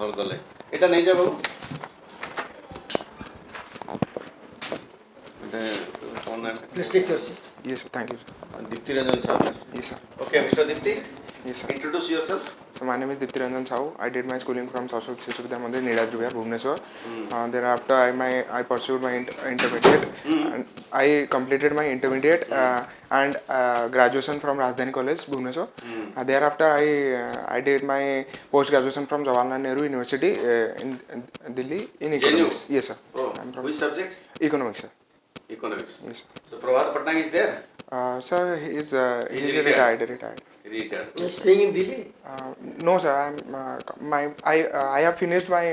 Hall ଗଲେ ଏଇଟା ନେଇଯା ବାବୁ Please take your seat. Yes, sir. Thank you, sir. Dipti Ranjan sir. Yes, sir. Okay, Mr. Dipti. Yes, sir. Introduce yourself. So my name is DIPTI SAHOO. I did my schooling from SAHOO Mandir, Nidadri, Bhubaneswar. Thereafter, I pursued my intermediate. And I completed my intermediate and graduation from Rajdhani College, Bhubaneswar. Thereafter, I did my post graduation from Jawaharlal Nehru University in Delhi in economics. JNU? Yes, sir. Oh, which subject? Economics, sir. Economics. Yes, sir. So Prabhat Patnaik is there? Sir, he's retired. retired. Retired. You are staying in Delhi? No, sir. I have finished my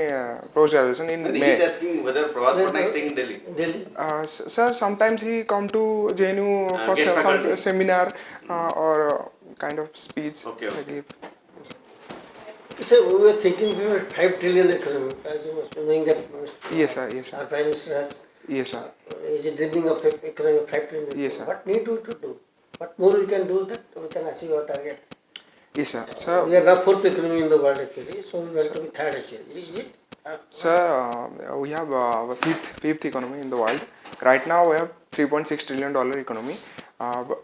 post graduation in And he May. is asking whether Prabhat Patnaik is staying in Delhi. Delhi. Sir, sometimes he come to JNU for guest faculty. some seminar or kind of speech. Okay. I give. So we were thinking we were 5 trillion economy. As you must be knowing that Yes, sir. Yes, our sir. Prime Minister Yes, sir. is dreaming of economy of 5 trillion. Yes, sir. What need to do? What more we can do that we can achieve our target? Yes, sir. Sir, We are now 4th economy in the world actually, so we want to be 3rd actually. Is it? sir, we have fifth economy in the world. Right now, we have $3.6 trillion economy.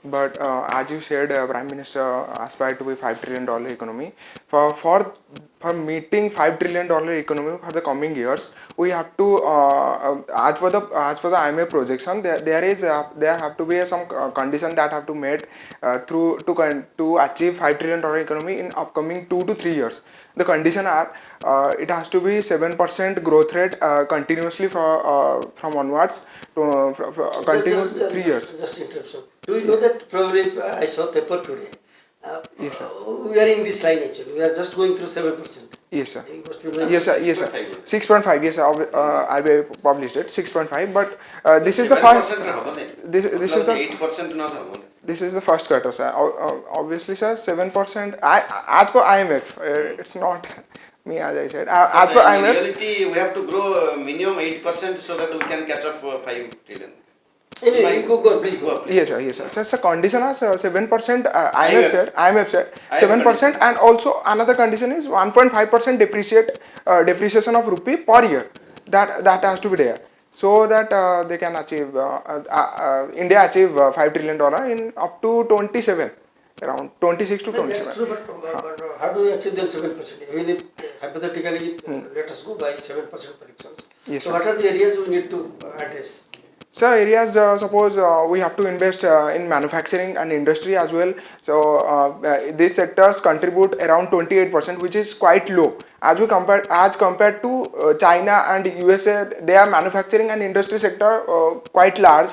But as you said, Prime Minister aspired to be $5 trillion economy. For meeting $5 trillion economy for the coming years, we have to as for the IMF projection, there have to be some condition that have to met to achieve $5 trillion economy in upcoming 2 to 3 years. The condition are it has to be 7% growth rate continuously from onwards to continuous 3 years. Just interruption. Do you know that probably I saw paper today? Yes, sir. We are in this line actually. We are just going through 7%. Yes, sir. You must be knowing Yes, sir. Yes, sir. 6.5. Yes, sir. RBI published it 6.5. But this is the first. This is the 8% not happening. This is the first quarter, sir. Obviously, sir. 7%. As per IMF, it's not me as I said. As per In IMF. reality, we have to grow minimum 8% so that we can catch up for 5 trillion. Anyway, go on, please go. Yes, sir. Yes, sir. Sir, condition is 7%. IMF. IMF said 7%, and also another condition is 1.5% depreciation of rupee per year. That has to be there, so that they can achieve India achieve $5 trillion in up to 27, around 26 to 27. That's true, but how do we achieve then 7%? Even if hypothetically let us go by 7% predictions. Yes, so sir. what are the areas we need to address? So areas suppose we have to invest in manufacturing and industry as well. So these sectors contribute around 28%, which is quite low as compared to China and USA. Their manufacturing and industry sector quite large.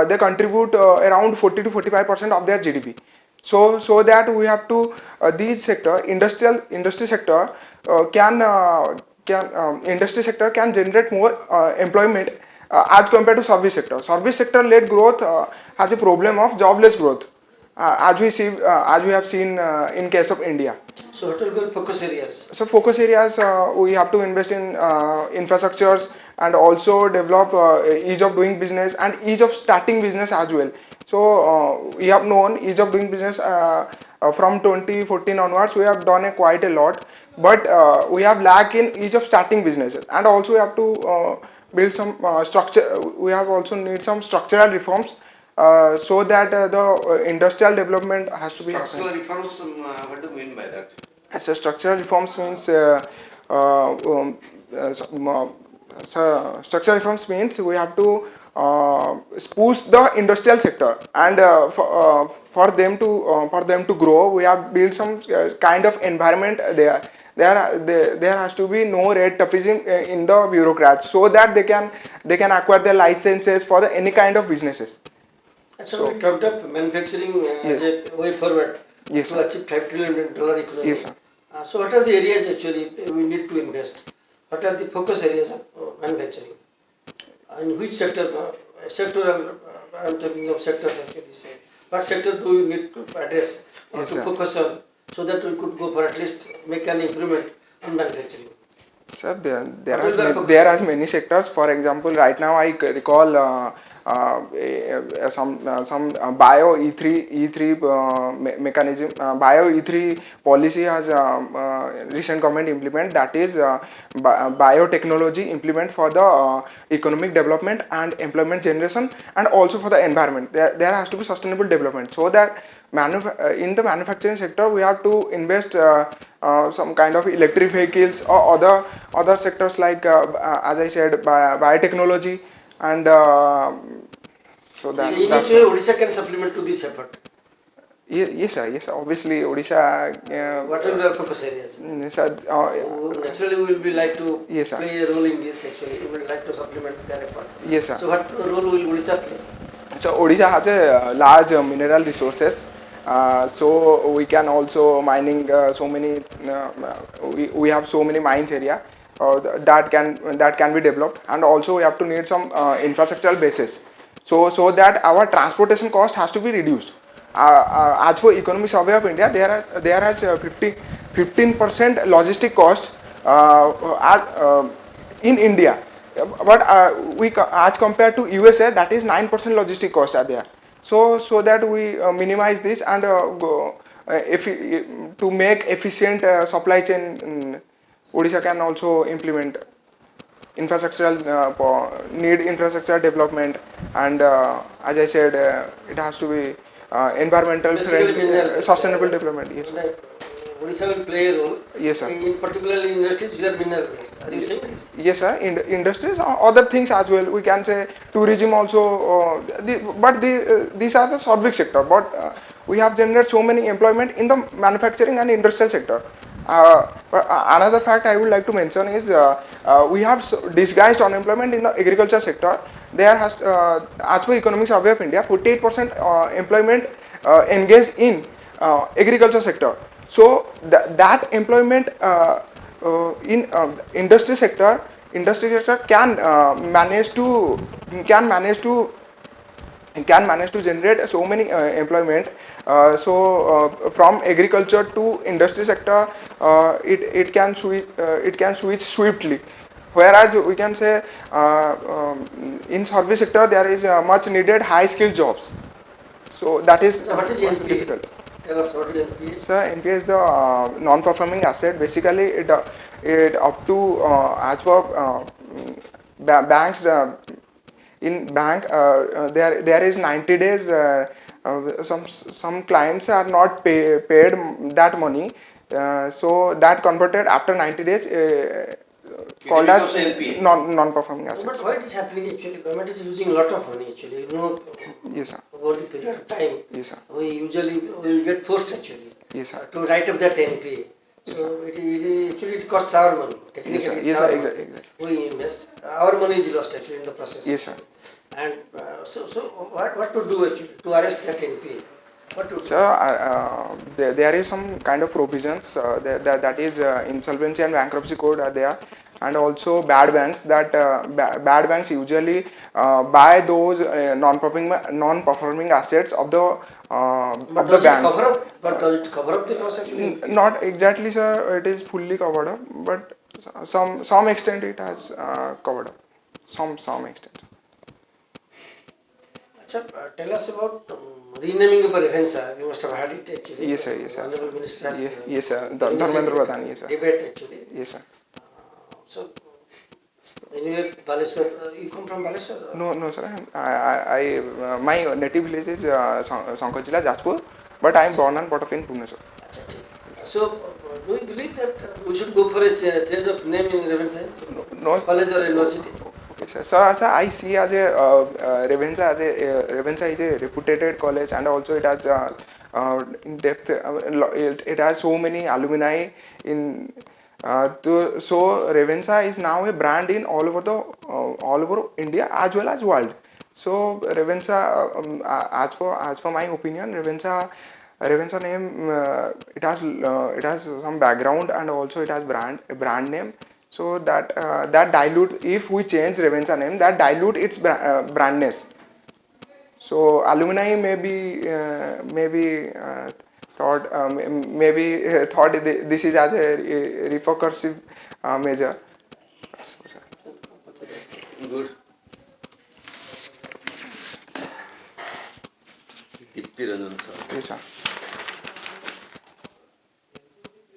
They contribute around 40 to 45% of their GDP. So that we have to these sector industry sector industry sector can generate more employment. As compared to service sector led growth has a problem of jobless growth, as we have seen in case of India. So what will be focus areas? So focus areas, we have to invest in infrastructures and also develop ease of doing business and ease of starting business as well. So we have known ease of doing business from 2014 onwards. We have done quite a lot, but we have lack in ease of starting businesses, and also we have to build some structure. We have also need some structural reforms so that the industrial development has to be Structural reforms, what do you mean by that? So structural reforms means structural reforms means we have to push the industrial sector, and for them to grow, we have built some kind of environment there. There has to be no red tapeism in the bureaucrats, so that they can acquire their licenses for any kind of businesses. So we talked of manufacturing as a way forward to achieve $5 trillion economy. Yes, sir. So what are the areas actually we need to invest? What are the focus areas of manufacturing? And which sector? Sectoral. I am talking of sectors actually. Say, what sector do we need to address or to focus on, so that we could go for at least make an improvement in manufacturing? Sir, there are many sectors. For example, right now I recall bio E3 mechanism, bio E3 policy has recent government implement, that is biotechnology implement for the economic development and employment generation, and also for the environment. There has to be sustainable development, so that in the manufacturing sector we have to invest some kind of electric vehicles or other sectors like as I said biotechnology, and so that In that's which way Odisha can supplement to this effort? yes sir, yes sir. Obviously Odisha What will be our focus areas? yes, sir, Naturally, we will be like to yes, sir. play a role in this. Actually, we would like to supplement their effort. yes sir. So, what role will Odisha play? So Odisha has a large mineral resources. So we can also mining so many. We have so many mines area that can be developed, and also we have to need some infrastructural basis. So that our transportation cost has to be reduced. As for Economic Survey of India, there has 15% logistic cost in India, but as compared to USA, that is 9% logistic cost are there. So that we minimize this and to make efficient supply chain, Odisha can also implement infrastructural need infrastructure development, and as I said, it has to be environmental friendly, sustainable development. Yes. Odisha will play a role. Yes, sir. In particular industries which are mineral based. Are you saying this? Yes, sir. Industries or other things as well. We can say tourism also, these are the service sector. But we have generated so many employment in the manufacturing and industrial sector. But another fact I would like to mention is we have disguised unemployment in the agriculture sector. There has, as per Economic Survey of India, 48% employment engaged in agriculture sector. So that employment in industry sector can manage to generate so many employment. From agriculture to industry sector, it can switch swiftly. Whereas we can say in service sector there is much needed high skill jobs. So that is What is NPA? difficult. Tell us what is NPA? Sir, NPA is the non-performing asset. Basically, it up to as per banks. In bank, there is 90 days. Some clients are not paid that money, so that converted after 90 days. Called as NPA. non-performing But assets. why it is happening actually? Government is losing a lot of money actually. Yes, sir. Over the period of time. Yes, sir. We will get forced actually. Yes, sir. To write up that NPA. Yes, So it costs our money. Technically, Yes, sir. it's Yes, our sir. money. Exactly. We invest. Our money is lost actually in the process. Yes, sir. And so what to do actually to arrest that NPA? What to do? So there is some kind of provisions that is insolvency and bankruptcy code are there, and also bad banks bad banks usually buy those non-performing assets of the banks. Does it cover up the loss actually? Not exactly, sir. It is fully covered up, but some extent it has covered up. Some extent. Tell us about renaming of Revensa. We must have had it actually. Yes, sir. Yes, sir. Honorable Minister has Yes, sir. Dharmendra Pradhan. Yes, sir. debate actually. Yes, sir. So anyway, Baleshwar, you come from Baleshwar? No, sir. I my native village is Sankar Jilla, Jajpur, but I am born and brought up in Pune, sir. So do you believe that we should go for a change of name in Revensa? No. College or university? Okay, sir. So I see as a Revensa is a reputed college, and also it has in depth. It has so many alumni in. So Revensa is now a brand in all over India as well as world. So Revensa, as per my opinion, Revensa name it has some background, and also it has brand name. So that dilute, if we change Revensa name, that dilute its brandness. So alumni maybe thought this is as a recursive measure. Good. Ranjan sir. Yes, sir.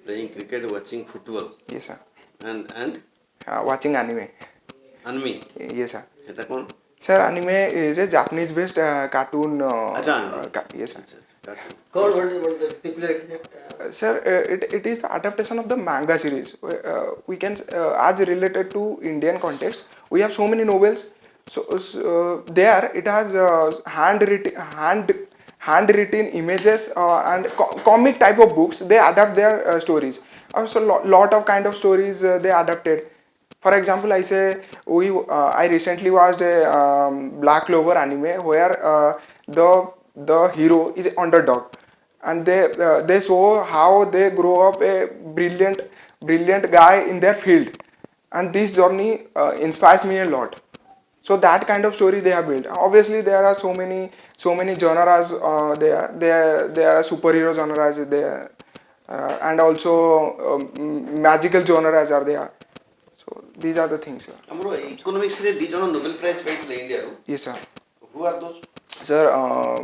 Playing cricket, watching football, Yes, sir. and Watching anime. anime. Yes, sir. Eta kon? Sir, anime is a Japanese-based cartoon. Acha. Yes, sir. Cartoon. God, what is the peculiarity that Sir, it is the adaptation of the manga series. We can, as related to Indian context, we have so many novels. So there it has handwritten images and comic type of books. They adapt their stories. Also, lot of kind of stories they adapted. For example, I recently watched a Black Clover anime where the hero is an underdog, and they show how they grow up a brilliant guy in their field, and this journey inspires me a lot. So that kind of story they have built. Obviously, there are so many genres. There are superhero genres there, and also magical genres are there. So these are the things. Amro economics re di jana Nobel Prize paitile India ru. Yes, sir. Who are those? Sir,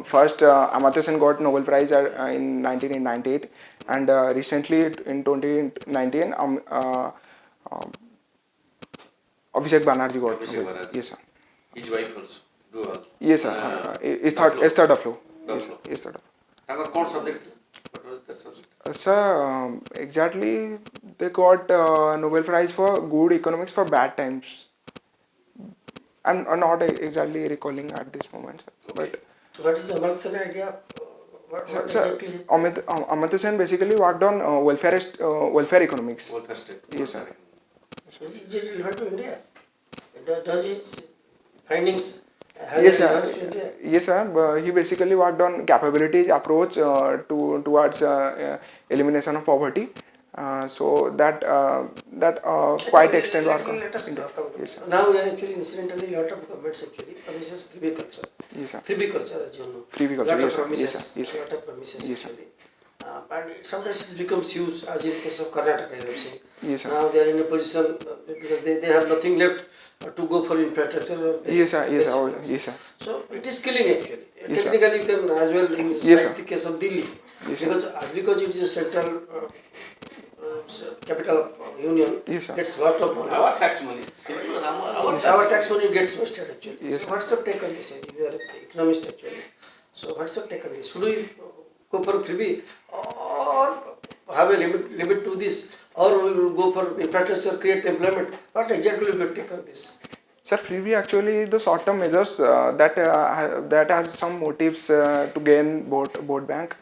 first Amartya Sen got Nobel Prize in 1998, and recently in 2019, Abhishek Banerjee got. Abhishek Banerjee. Yes, sir. His wife also. Do all. Yes, sir. Is third of flow. Is third of. Tankar kon subject? What was their subject? Sir, exactly they got Nobel Prize for good economics for bad times. I'm not exactly recalling at this moment, sir. But what is the Amartya Sen idea? What sir, exactly? Amartya Sen basically worked on welfare economics. Welfare state. Yes, sir. Is it relevant to India? Does its findings have Yes, relevance sir. to India? Yes, sir. But he basically worked on capabilities approach towards elimination of poverty. So that quite extent work on. Let us talk about Yes, sir. now we are actually incidentally lot of governments actually promises freebie culture. Yes, sir. Freebie culture, as you know. Freebie culture, Lot yes, of sir. Yes, promises. sir. Yes, sir. Lot of promises Yes, sir. actually. And sometimes it becomes huge, as in case of Karnataka, I have seen. Yes, sir. Now they are in a position because they have nothing left to go for infrastructure. Or Yes, sir. Yes, sir. Yes, sir. So it is killing actually. Yes, sir. Technically, you can as well Yes, cite sir. the case of Delhi. Yes, sir. Because it is a central capital of union, Yes, sir. gets lot of money. Our tax money. Our tax money gets wasted actually. Yes, So sir. what's your take on this? You are an economist actually. So what's your take on this? Should we go for freebie or have a limit to this, or we will go for infrastructure, create employment? What exactly will your take on this? Sir, freebie actually the short-term measures that has some motives to gain vote bank,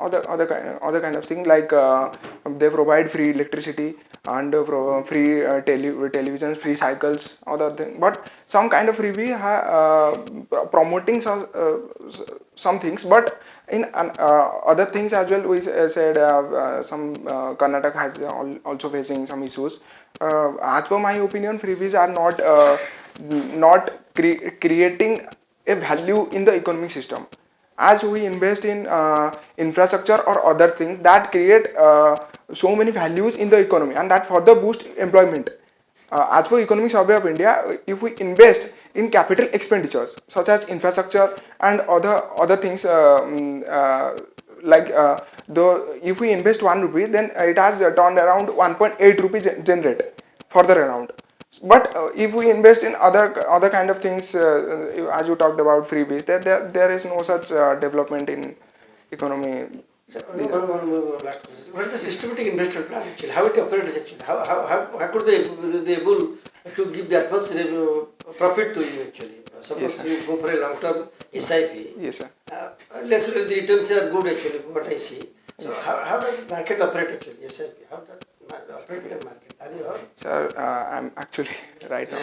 other kind of thing like they provide free electricity and free television, free cycles, other thing. But some kind of freebie promoting some things, but in other things as well. We said some Karnataka has also facing some issues. As per my opinion, freebies are not creating a value in the economic system. As we invest in infrastructure or other things that create so many values in the economy, and that further boost employment. As per Economic Survey of India, if we invest in capital expenditures such as infrastructure and other things if we invest 1 rupee, then it has turned around 1.8 rupee generate further around. But if we invest in other kind of things, as you talked about freebies, there is no such development in economy. So, one last question. What is the systematic investment plan actually? How it operates actually? How could they able to give that much profit to you actually? Suppose Yes, you go for a long term SIP. Yes, sir. Naturally, the returns are good actually, what I see. So, how does the market operate actually? SIP? How does it operate in the market? Are you heard? Sir, I'm actually right now.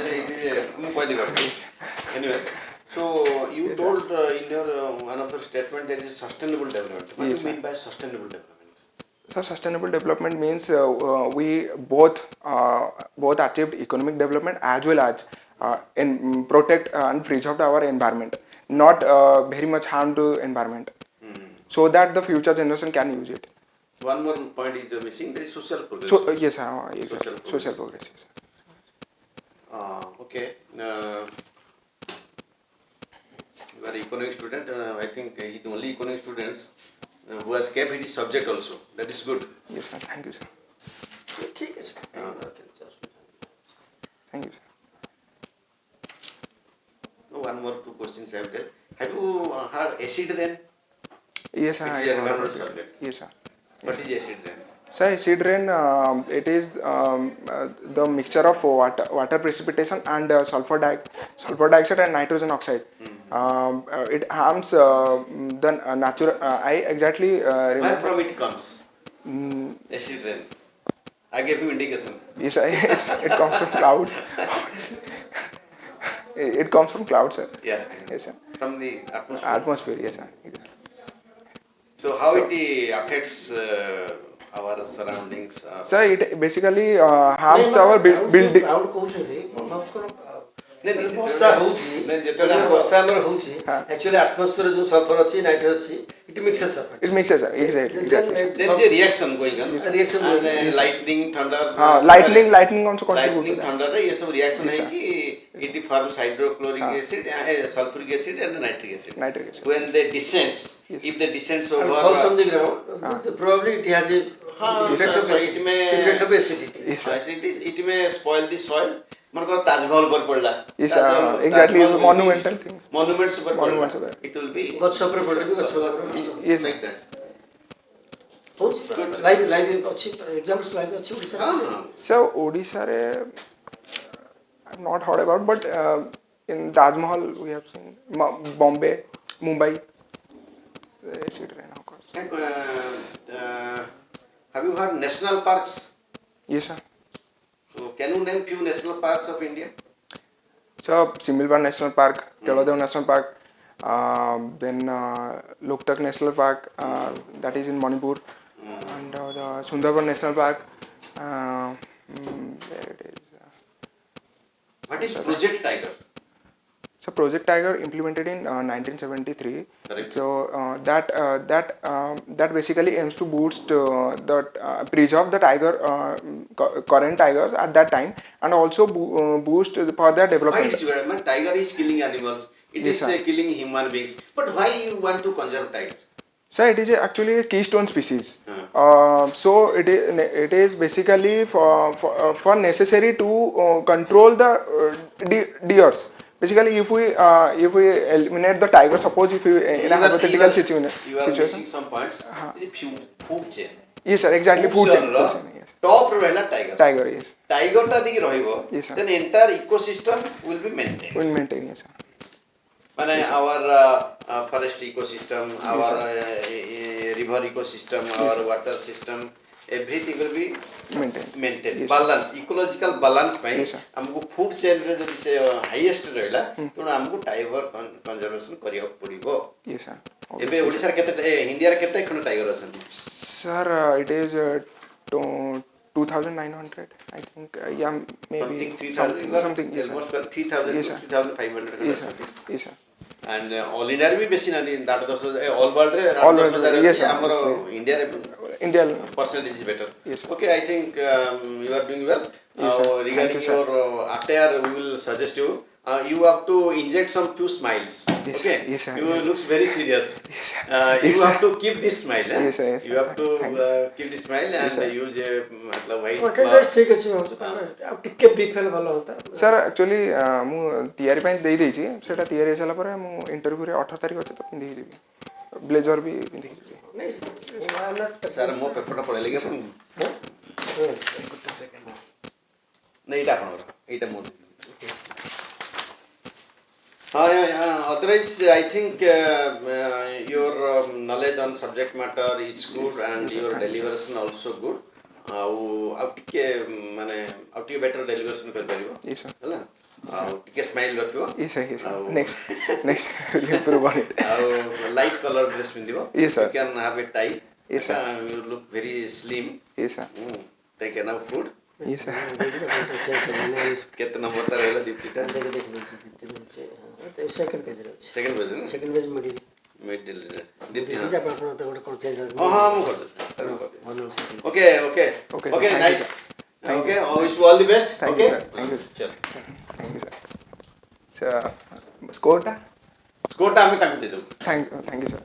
Anyway, so you told in your one of your statement there is sustainable development. What Yes, do you sir. mean by sustainable development? So sustainable development means we both achieved economic development as well as protect and preserve our environment, not very much harm to environment, so that the future generation can use it. One more point is missing. There is social progress. So yes, exactly. Social progress. Yes. Okay. are economic student. I think he the only economic students who has kept his subject also. That is good. Yes, sir. Thank you, sir. ठीक है sir Thank you, sir. One more two questions I have tell. Have you heard acid rain? Yes, sir. It I is a heard about environmental it. subject. Yes, sir. What is acid rain? So acid rain, it is the mixture of water precipitation and sulfur dioxide and nitrogen oxide. It harms the natural. I exactly Where remember. from it comes? Acid rain. I gave you indication. Yes, it comes from clouds. It comes from clouds, sir. Yeah. Yes, sir. From the atmosphere. Atmosphere, yes, sir. So how it affects our surroundings? Sir, it basically harms our building. Crowd କହୁଛନ୍ତି ବର୍ଷା ବର୍ଷା ହଉଛି ବର୍ଷା ଆମର ହଉଛି actually atmosphere जो sulphur ଅଛି nitrogen ଅଛି it mixes up It mixes, sir. Exactly. Sir. There is a reaction going on. reaction And yes, lightning, thunder. Lightning also contribute Lightning, to that. thunder, ये सब reaction है कि it forms hydrochloric acid, sulfuric acid and nitric acid. Nitric acid. When they descends, if they descends and over. falls on the ground probably it has a effect of acidity. Yes, sir. It may spoil the soil. मनकर Taj Mahal पर पड़ला. Yes, exactly. Monumental things. Monuments पर पड़ला. Monuments पर. It will be. गछ पर पड़ले भी गछ पर Yes, like that. लाइव अच्छी एग्जांपल्स लाइव अच्छी Odisha So Odisha re, I've not heard about, but in Taj Mahal we have seen Bombay, Mumbai. Acid rain occurs. Have you heard national parks? Yes, sir. So can you name few national parks of India? So Similwan National Park, Kelodev National Park, then Loktak National Park, that is in Manipur, and the Sundarban National Park. There it is. What is Project Tiger? So Project Tiger implemented in 1973. Correct. So that basically aims to boost preserve the tiger current tigers at that time, and also boost for their Why development. it is tiger is killing animals? It Yes, is sir. killing human beings. But why you want to conserve tiger? So it is actually a keystone species. So it is basically for necessary to control the deers. Basically, if we eliminate the tiger, suppose if you in a hypothetical situation. You are missing some points. Food chain. Yes, sir. Exactly. Food chain. Yes. Top rehla tiger. Tiger. Yes. Tiger ta diki rahibo. Yes, sir. Then entire ecosystem will be maintained. Will maintain. Yes, sir. Yes, our forest ecosystem, our river ecosystem, our water system, everything will be maintained. Yes, balance, ecological balance ପାଇଁ Yes, sir. हमको food chain रे जदि से highest रहला तो हमको tiger conservation करियो पड़िबो. Yes, sir. एबे ओडिसा रे केते इंडिया रे केते खन tiger अछन? Sir, it is 2,900. I think. Yeah, maybe something. Yes, almost sir. 3,000 Yes, to sir. 3,500. Yes, sir. Yes, sir. And all India रे भी बेसी ना दिन 10,000 all world रे All 10,000 yes, sir. हमरो इंडिया रे India. percentage is better. Yes, sir. Okay, I think you are doing well. Yes, sir. Regarding Thank you, your after we will suggest you. You have to inject some few smiles. Yes, Okay. sir. Yes, sir. You looks very serious. Yes, sir. You Yes, have sir. to keep this smile. Eh? Yes, sir. Yes, You sir. have to Thank you. keep this smile and sir. use a मतलब white content cloth. ठीक अछि अब टिके brief hello भलो होता sir actually मु तैयारी ପାଇଁ ଦେଇ ଦେଇଛି ସେଟା ତିଆରି ହେଇ ସାରିଲା ପରେ ମୁଁ इंटरव्यू रे 18 तारिख ଅଛି ତ पिंधि ଯିବି ब्लेजर भी पिंधि ଯିବି नहीं सर मो पेपर पढे लेके गुड सेकंड नहीं एटा आपनर एटा मोर otherwise I think your knowledge on subject matter is good and your deliveration also good. ଆଉ ଟିକେ ମାନେ ଆଉ ଟିକେ better deliveration କରି परिबो yes sir ହେଲା ଆଉ ଟିକେ smile रखिबो yes sir next improve on it ଆଉ light color dress पिंदिबो yes sir you can have a tie yes sir you look very slim yes sir take enough food yes sir केते number ता रहला दीप्तिटा second page रे अछि second page ना second page middle middle Deepti हां आप अपन तो कोन change हां मु कर दे okay nice okay wish you all the best thank okay you sir चल thank you sir sir score ta quota ଆମେ ତାଙ୍କୁ ଦେଇଦେବୁ। Thank you, sir.